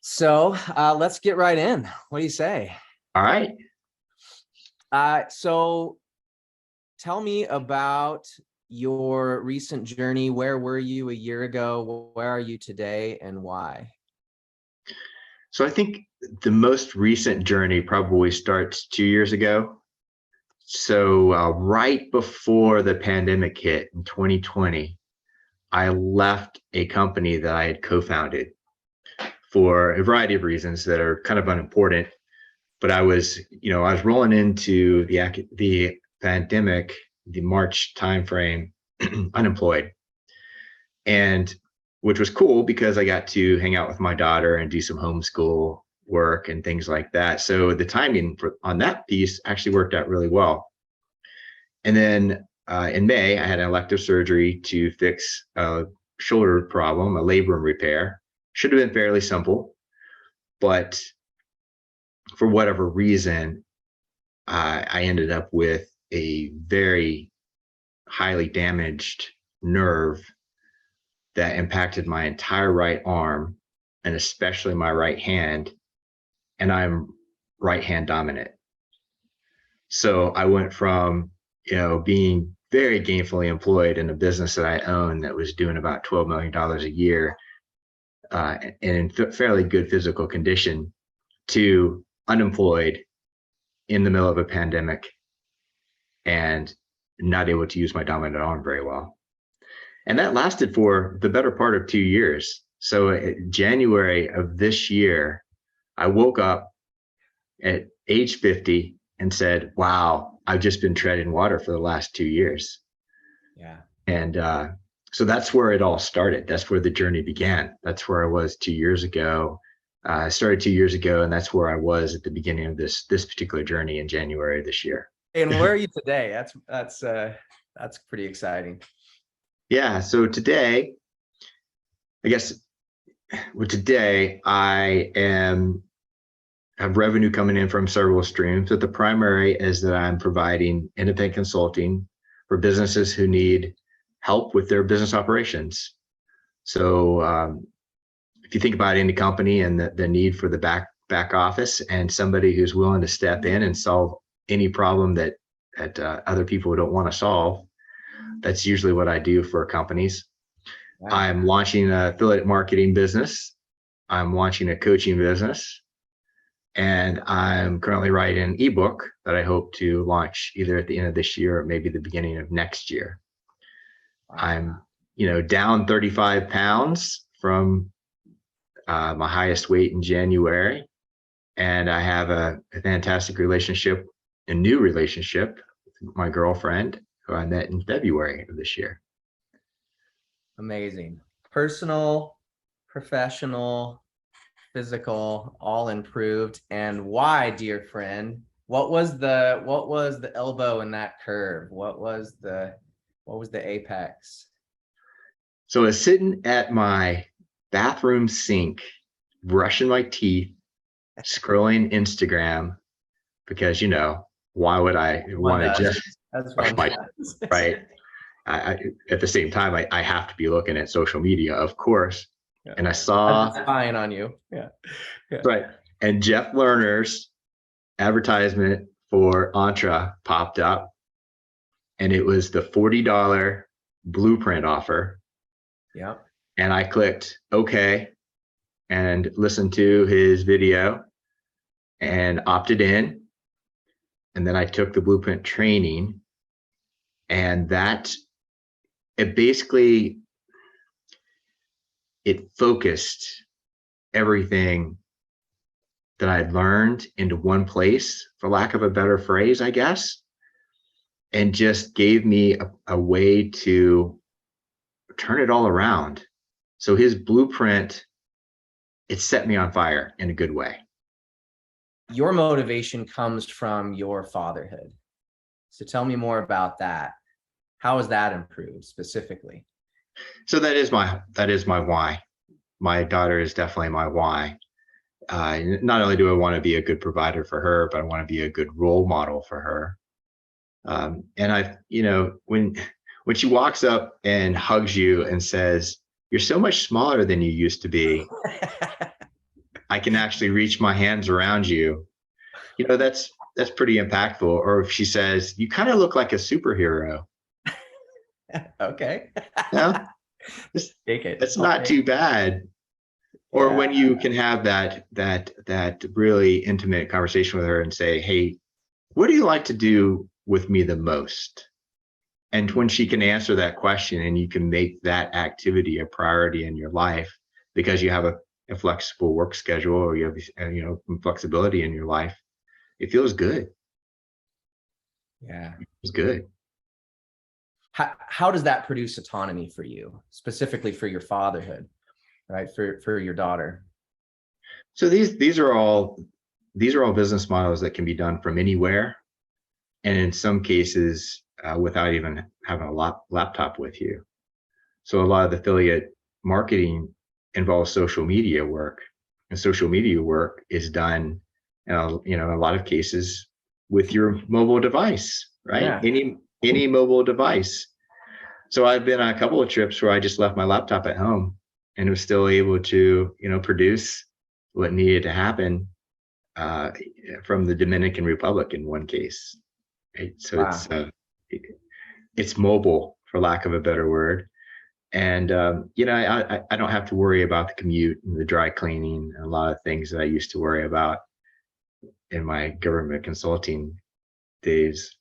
So let's get right in. What do you say? All right. So tell me about your recent journey. Where were you a year ago? Where are you today and why? So I think the most recent journey probably starts 2 years ago. So right before the pandemic hit in 2020, I left a company that I had co-founded for a variety of reasons that are kind of unimportant. But I was rolling into the pandemic, the March timeframe, unemployed, and which was cool because I got to hang out with my daughter and do some homeschool work and things like that. So the timing on that piece actually worked out really well. And then in May, I had an elective surgery to fix a shoulder problem, a labrum repair. Should have been fairly simple, but for whatever reason, I ended up with a very highly damaged nerve that impacted my entire right arm and especially my right hand. And I'm right hand dominant. So I went from, being very gainfully employed in a business that I own that was doing about $12 million a year and in fairly good physical condition to unemployed in the middle of a pandemic and not able to use my dominant arm very well. And that lasted for the better part of 2 years. So January of this year, I woke up at age 50 and said, wow, I've just been treading water for the last 2 years. Yeah. And so that's where it all started. That's where the journey began. That's where I was 2 years ago. I started 2 years ago, and that's where I was at the beginning of this particular journey in January of this year. And where are you today? That's pretty exciting. Yeah. So today, today I have revenue coming in from several streams, but the primary is that I'm providing independent consulting for businesses who need help with their business operations. So if you think about any company and the need for the back office and somebody who's willing to step in and solve any problem that other people don't want to solve, that's usually what I do for companies. Wow. I'm launching an affiliate marketing business. I'm launching a coaching business. And I'm currently writing an ebook that I hope to launch either at the end of this year or maybe the beginning of next year. Wow. I'm, down 35 pounds from my highest weight in January. And I have a fantastic relationship, a new relationship with my girlfriend who I met in February of this year. Amazing. Personal, professional, physical, all improved. And why, dear friend? What was the elbow in that curve? What was the apex? So I was sitting at my bathroom sink, brushing my teeth, scrolling Instagram, because why would I want to just brush my right? At the same time, I have to be looking at social media, of course. Yeah. And I saw spying on you. Yeah. Right. And Jeff Lerner's advertisement for Entra popped up, and it was the $40 blueprint offer. Yeah. And I clicked OK and listened to his video and opted in. And then I took the blueprint training, and it focused everything that I'd learned into one place, for lack of a better phrase, I guess, and just gave me a way to turn it all around. So his blueprint, it set me on fire in a good way. Your motivation comes from your fatherhood. So tell me more about that. How has that improved specifically? So that is my why. My daughter is definitely my why. Not only do I want to be a good provider for her, but I want to be a good role model for her. And when she walks up and hugs you and says, "You're so much smaller than you used to be," I can actually reach my hands around you. That's pretty impactful. Or if she says, you kind of look like a superhero. Okay. No, it's, Take it. it's I'll not take too it. bad. Or Yeah. when you can have that really intimate conversation with her and say, hey, what do you like to do with me the most? And when she can answer that question and you can make that activity a priority in your life because you have a flexible work schedule or you have flexibility in your life, it feels good. Yeah. It's good. How does that produce autonomy for you, specifically for your fatherhood, right? For your daughter. So these are all business models that can be done from anywhere, and in some cases without even having a laptop with you. So a lot of the affiliate marketing involves social media work, and social media work is done, in a lot of cases with your mobile device, right? Yeah. Any mobile device. So I've been on a couple of trips where I just left my laptop at home and was still able to, produce what needed to happen from the Dominican Republic in one case. Right? So Wow. it's mobile, for lack of a better word. And I don't have to worry about the commute and the dry cleaning and a lot of things that I used to worry about in my government consulting days.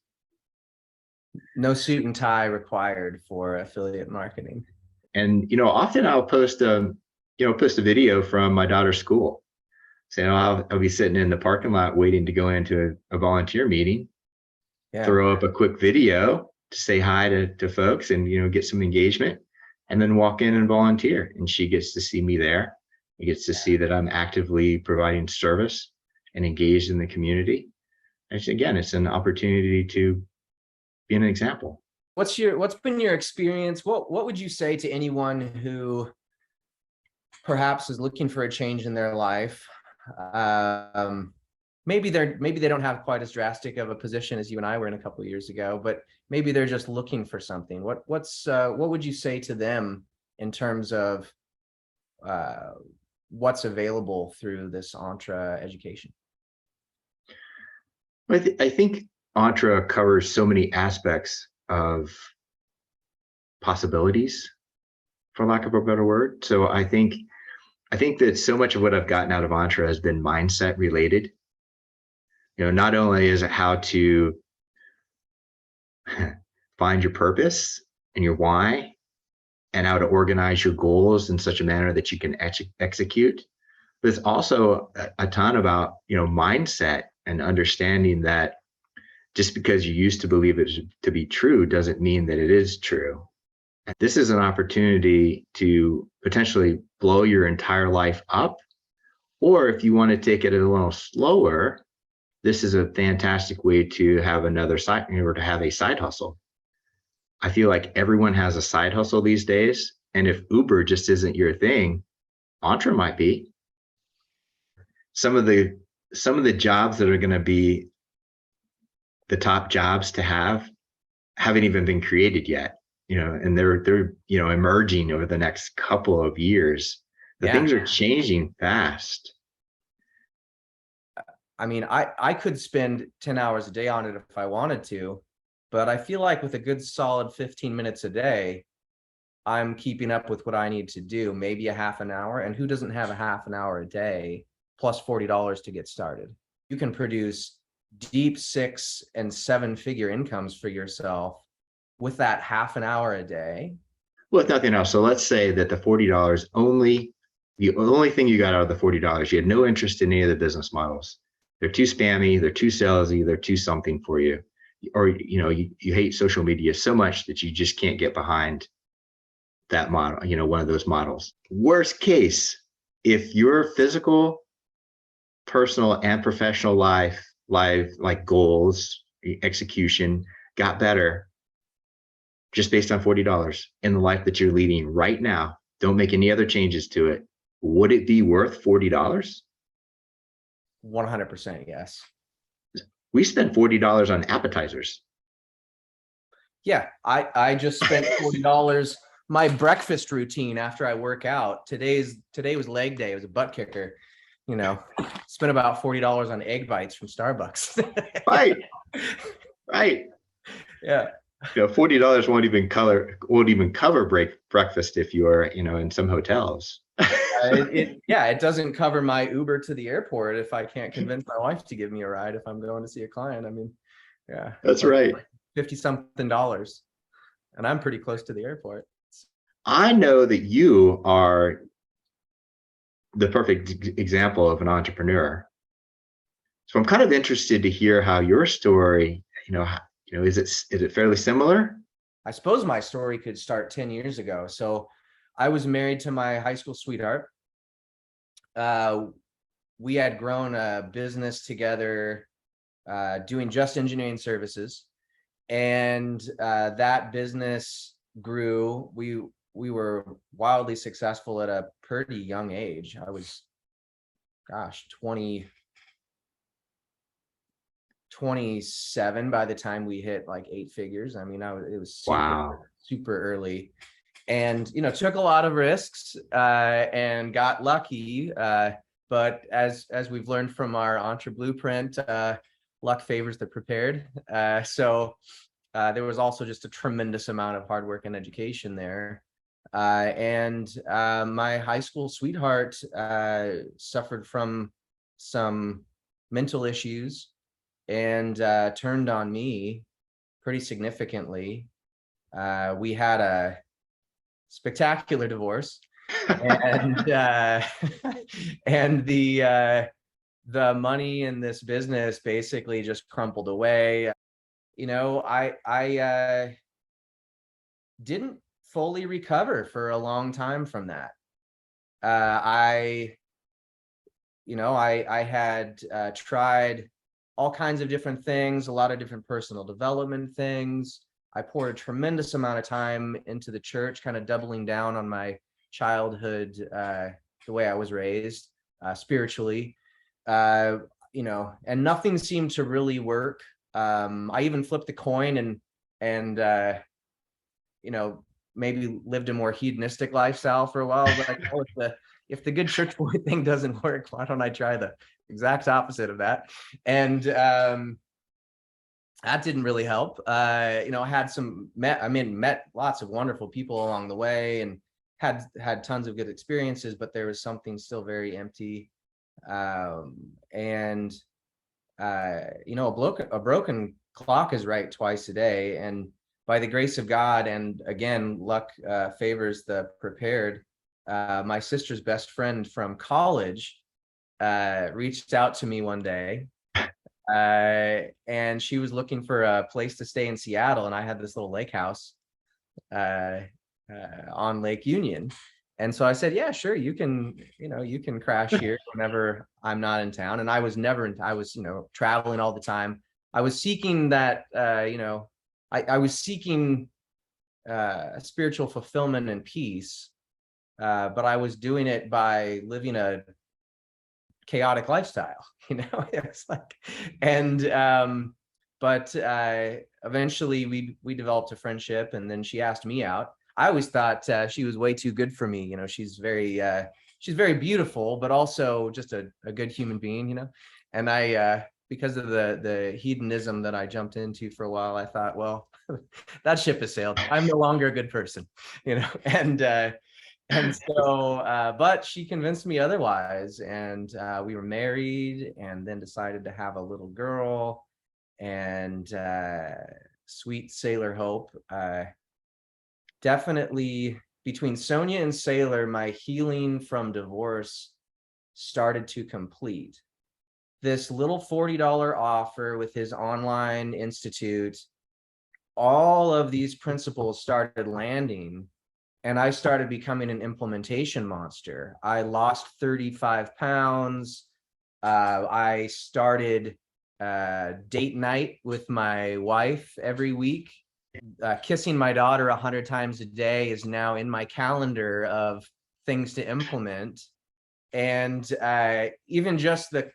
No suit and tie required for affiliate marketing. And often I'll post a video from my daughter's school. So I'll be sitting in the parking lot waiting to go into a volunteer meeting, Yeah. throw up a quick video to say hi to folks and get some engagement, and then walk in and volunteer. And she gets to see me there. She gets to see that I'm actively providing service and engaged in the community. And again, it's an opportunity to be an example. What's been your experience? What would you say to anyone who perhaps is looking for a change in their life? Maybe they don't have quite as drastic of a position as you and I were in a couple of years ago, but maybe they're just looking for something. What would you say to them in terms of what's available through this Entre education? I think Entre covers so many aspects of possibilities, for lack of a better word. So I think that so much of what I've gotten out of Entre has been mindset related. Not only is it how to find your purpose and your why and how to organize your goals in such a manner that you can execute, but it's also a ton about, mindset and understanding that just because you used to believe it to be true doesn't mean that it is true. This is an opportunity to potentially blow your entire life up. Or if you want to take it a little slower, this is a fantastic way to have another side, or to have a side hustle. I feel like everyone has a side hustle these days. And if Uber just isn't your thing, Entre might be. Some of the jobs that are going to be the top jobs to have haven't even been created yet, and they're emerging over the next couple of years. Things are changing fast. I mean, I could spend 10 hours a day on it if I wanted to, but I feel like with a good solid 15 minutes a day, I'm keeping up with what I need to do, maybe a half an hour. And who doesn't have a half an hour a day plus $40 to get started? You can produce deep 6 and 7 figure incomes for yourself with that half an hour a day. Well, if nothing else. So let's say that the $40 the only thing you got out of the $40, you had no interest in any of the business models. They're too spammy, they're too salesy, they're too something for you. Or, you hate social media so much that you just can't get behind that model, one of those models. Worst case, if your physical, personal, and professional life like goals, execution got better just based on $40 in the life that you're leading right now, don't make any other changes to it, would it be worth $40? 100% yes. We spend $40 on appetizers. Yeah, I just spent $40. My breakfast routine after I work out. Today was leg day. It was a butt kicker. you know, spent about $40 on egg bites from Starbucks. Right, right. Yeah. $40 won't even cover breakfast if you are, in some hotels. It doesn't cover my Uber to the airport if I can't convince my wife to give me a ride if I'm going to see a client. I mean, yeah, That's right. 50 something dollars, and I'm pretty close to the airport. I know that you are the perfect example of an entrepreneur. So I'm kind of interested to hear how your story, is it fairly similar? I suppose my story could start 10 years ago. So I was married to my high school sweetheart. We had grown a business together, doing just engineering services, and that business grew. We were wildly successful at a pretty young age. I was, 27 by the time we hit like 8 figures. I mean, it was Wow. super early, and took a lot of risks, and got lucky. But as we've learned from our Entre Blueprint, luck favors the prepared. So there was also just a tremendous amount of hard work and education there. And my high school sweetheart suffered from some mental issues and turned on me pretty significantly. We had a spectacular divorce, and and the money in this business basically just crumpled away. I didn't fully recover for a long time from that. I had tried all kinds of different things, a lot of different personal development things. I poured a tremendous amount of time into the church, kind of doubling down on my childhood, the way I was raised, spiritually, and nothing seemed to really work. I even flipped the coin and maybe lived a more hedonistic lifestyle for a while. But if the good church boy thing doesn't work, why don't I try the exact opposite of that? And that didn't really help. I had met lots of wonderful people along the way, and had tons of good experiences, but there was something still very empty. And a broken clock is right twice a day, and by the grace of God, and again, luck favors the prepared, my sister's best friend from college reached out to me one day, and she was looking for a place to stay in Seattle, and I had this little lake house on Lake Union. And so I said, yeah, sure, you can crash here whenever I'm not in town. And I was traveling all the time. I was seeking that, I was seeking spiritual fulfillment and peace, but I was doing it by living a chaotic lifestyle, it's like, and but eventually we developed a friendship, and then she asked me out. I always thought she was way too good for me. She's very beautiful, but also just a good human being, and I because of the hedonism that I jumped into for a while, I thought, well, that ship has sailed. I'm no longer a good person, and so, but she convinced me otherwise, and we were married, and then decided to have a little girl, and sweet Sailor Hope. Definitely between Sonia and Sailor, my healing from divorce started to complete. This little $40 offer with his online institute, all of these principles started landing, and I started becoming an implementation monster. I lost 35 pounds. I started date night with my wife every week. Kissing my daughter 100 times a day is now in my calendar of things to implement. And even just the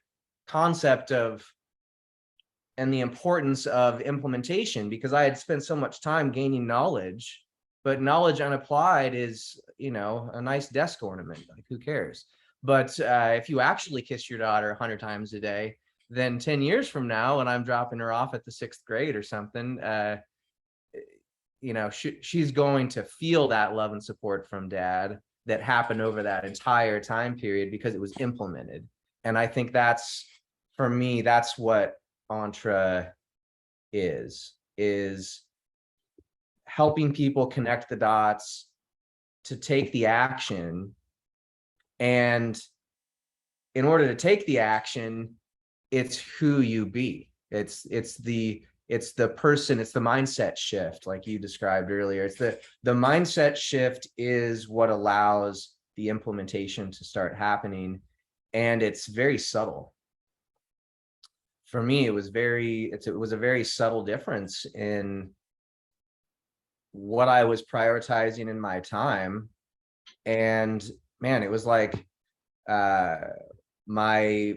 concept of and the importance of implementation, because I had spent so much time gaining knowledge, but knowledge unapplied is, a nice desk ornament. Like, who cares? But if you actually kiss your daughter 100 times a day, then 10 years from now, when I'm dropping her off at the 6th grade or something, she's going to feel that love and support from dad that happened over that entire time period because it was implemented. And I think that's, for me, that's what Entre is helping people connect the dots to take the action. And in order to take the action, it's who you be. It's the person, it's the mindset shift, like you described earlier. It's the mindset shift is what allows the implementation to start happening. And it's very subtle. For me, it was a very subtle difference in what I was prioritizing in my time. And man, it was like my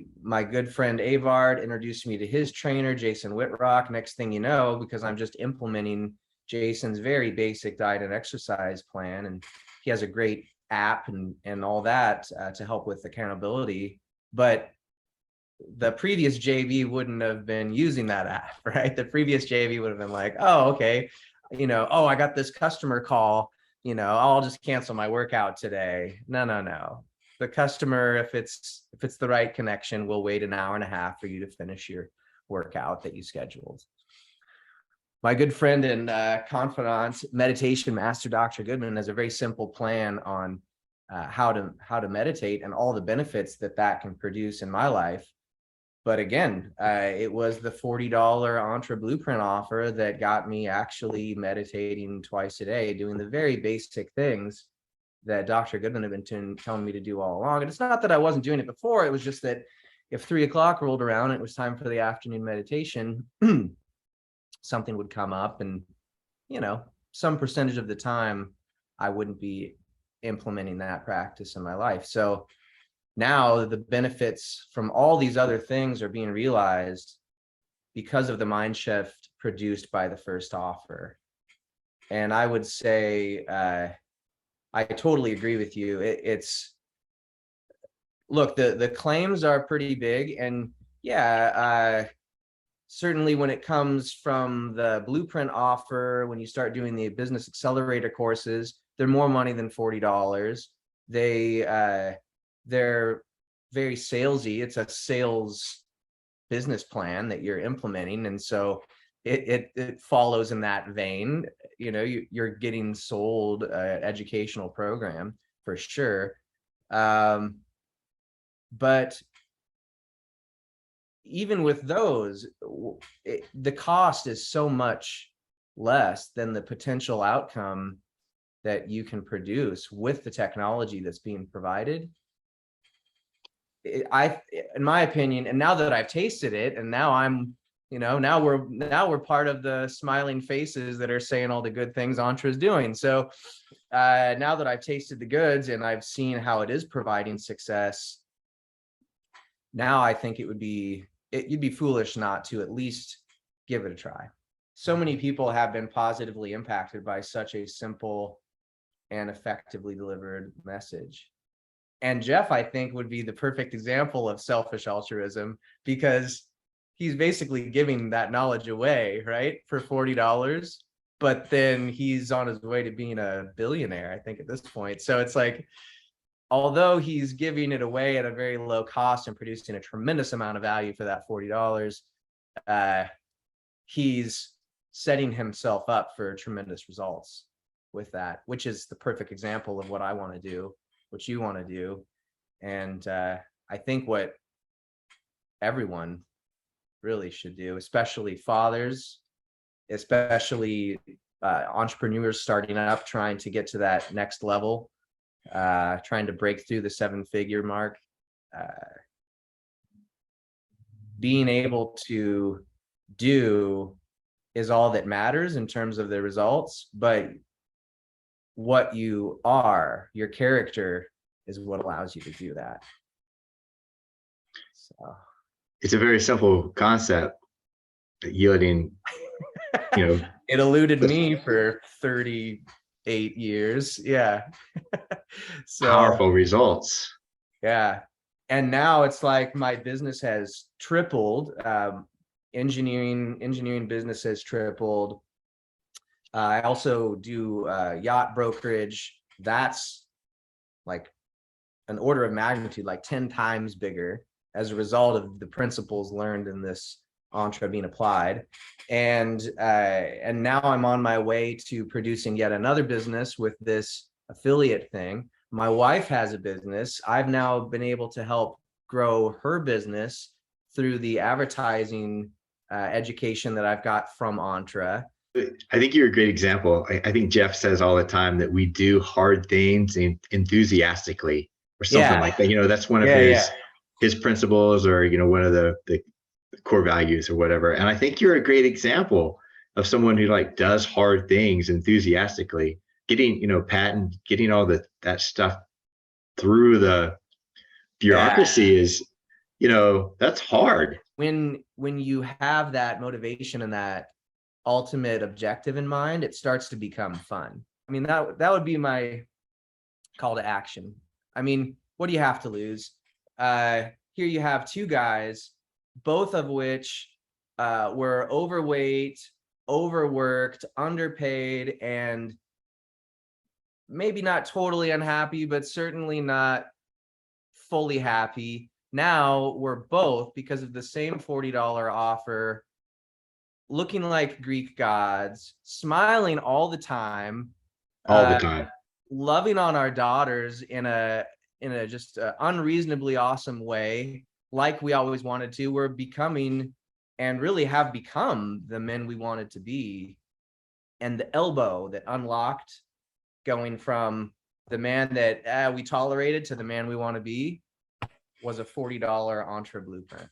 good friend Avard introduced me to his trainer, Jason Whitrock. Next thing you know, because I'm just implementing Jason's very basic diet and exercise plan, and he has a great app and all that to help with accountability. But the previous JV wouldn't have been using that app, right? The previous JV would have been like, oh, okay, I got this customer call, I'll just cancel my workout today. No. The customer, if it's the right connection, will wait an hour and a half for you to finish your workout that you scheduled. My good friend and confidant, meditation master, Dr. Goodman, has a very simple plan on how to meditate and all the benefits that can produce in my life. But again, it was the $40 Entre Blueprint offer that got me actually meditating twice a day, doing the very basic things that Dr. Goodman had been telling me to do all along. And it's not that I wasn't doing it before. It was just that if 3 o'clock rolled around, it was time for the afternoon meditation, something would come up, and, some percentage of the time I wouldn't be implementing that practice in my life. So now the benefits from all these other things are being realized because of the mind shift produced by the first offer. And I would say, I totally agree with you. Look, the claims are pretty big, and certainly when it comes from the Blueprint offer, when you start doing the business accelerator courses, they're more money than $40. They're very salesy. It's a sales business plan that you're implementing, and so it follows in that vein. You're getting sold an educational program for sure, but even with those, the cost is so much less than the potential outcome that you can produce with the technology that's being provided. In my opinion, and now that I've tasted it, and now I'm, now we're part of the smiling faces that are saying all the good things Entre is doing. So now that I've tasted the goods and I've seen how it is providing success, now I think you'd be foolish not to at least give it a try. So many people have been positively impacted by such a simple and effectively delivered message. And Jeff, I think, would be the perfect example of selfish altruism, because he's basically giving that knowledge away, right, for $40. But then he's on his way to being a billionaire, I think, at this point. So it's like, although he's giving it away at a very low cost and producing a tremendous amount of value for that $40, he's setting himself up for tremendous results with that, which is the perfect example of what I want to do, what you want to do. And I think what everyone really should do, especially fathers, especially entrepreneurs starting up, trying to get to that next level, trying to break through the 7-figure mark, being able to do is all that matters in terms of the results, but what you are, your character, is what allows you to do that. So it's a very simple concept, yielding, it eluded me for 38 years. Yeah. So powerful results. Yeah. And now it's like my business has tripled. Engineering business has tripled. I also do yacht brokerage. That's like an order of magnitude, like 10 times bigger as a result of the principles learned in this Entre being applied. And now I'm on my way to producing yet another business with this affiliate thing. My wife has a business. I've now been able to help grow her business through the advertising education that I've got from Entre. I think you're a great example. I think Jeff says all the time that we do hard things enthusiastically or something Yeah, like that. That's one of yeah. his principles, or one of the core values or whatever. And I think you're a great example of someone who like does hard things enthusiastically, getting, patent, getting all that stuff through the Yeah. bureaucracy is, that's hard. When you have that motivation and that ultimate objective in mind, it starts to become fun. I mean, that would be my call to action. I mean, what do you have to lose? Here you have two guys, both of which were overweight, overworked, underpaid, and maybe not totally unhappy, but certainly not fully happy. Now we're both, because of the same $40 offer, looking like Greek gods, smiling all the time, All the time. loving on our daughters in a just unreasonably awesome way, like we always wanted to. We're becoming, and really have become, the men we wanted to be. And the elbow that unlocked, going from the man that we tolerated to the man we want to be, was a $40 Entre blueprint.